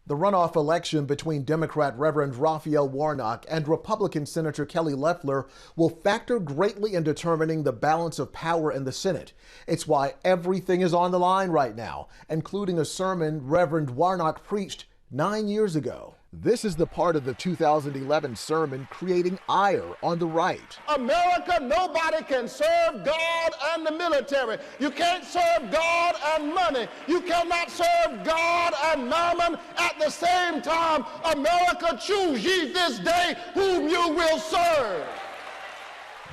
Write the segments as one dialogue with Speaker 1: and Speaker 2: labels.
Speaker 1: The runoff election between Democrat Reverend Raphael Warnock and Republican Senator Kelly Loeffler will factor greatly in determining the balance of power in the Senate. It's why everything is on the line right now, including a sermon Reverend Warnock preached 9 years ago. This is the part of the 2011 sermon creating ire on the right.
Speaker 2: America, nobody can serve God and the military. You can't serve God and money. You cannot serve God and mammon at the same time. America, choose ye this day whom you will serve.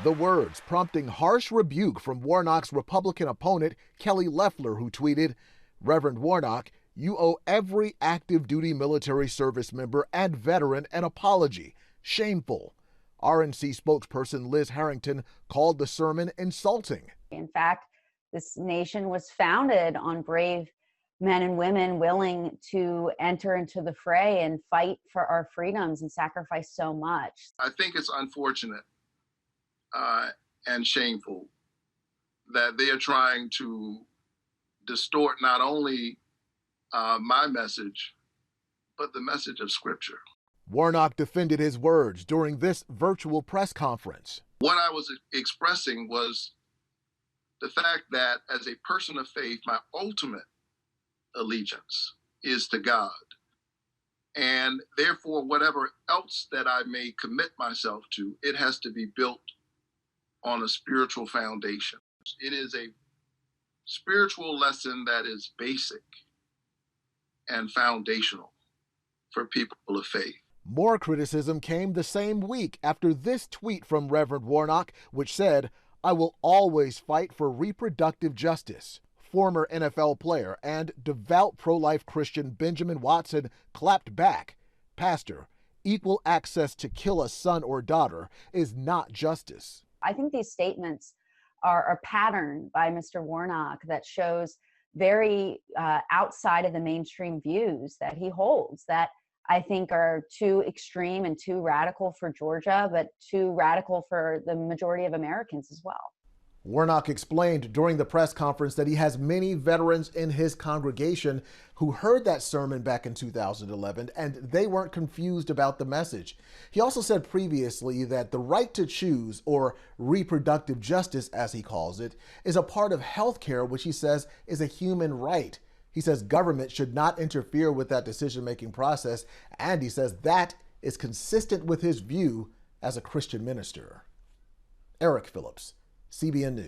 Speaker 1: The words prompting harsh rebuke from Warnock's Republican opponent, Kelly Loeffler, who tweeted, "Reverend Warnock, you owe every active duty military service member and veteran an apology. Shameful." RNC spokesperson Liz Harrington called the sermon insulting.
Speaker 3: In fact, this nation was founded on brave men and women willing to enter into the fray and fight for our freedoms and sacrifice so much.
Speaker 4: I think it's unfortunate and shameful that they are trying to distort not only my message, but the message of Scripture.
Speaker 1: Warnock defended his words during this virtual press conference.
Speaker 4: What I was expressing was the fact that as a person of faith, my ultimate allegiance is to God. And therefore, whatever else that I may commit myself to, it has to be built on a spiritual foundation. It is a spiritual lesson that is basic and foundational for people of faith.
Speaker 1: More criticism came the same week after this tweet from Reverend Warnock, which said, "I will always fight for reproductive justice." Former NFL player and devout pro-life Christian Benjamin Watson clapped back, "Pastor, equal access to kill a son or daughter is not justice."
Speaker 3: I think these statements are a pattern by Mr. Warnock that shows very outside of the mainstream views that he holds, that I think are too extreme and too radical for Georgia, but too radical for the majority of Americans as well.
Speaker 1: Warnock explained during the press conference that he has many veterans in his congregation who heard that sermon back in 2011, and they weren't confused about the message. He also said previously that the right to choose, or reproductive justice as he calls it, is a part of health care, which he says is a human right. He says government should not interfere with that decision-making process, and he says that is consistent with his view as a Christian minister. Eric Phillips, CBN News.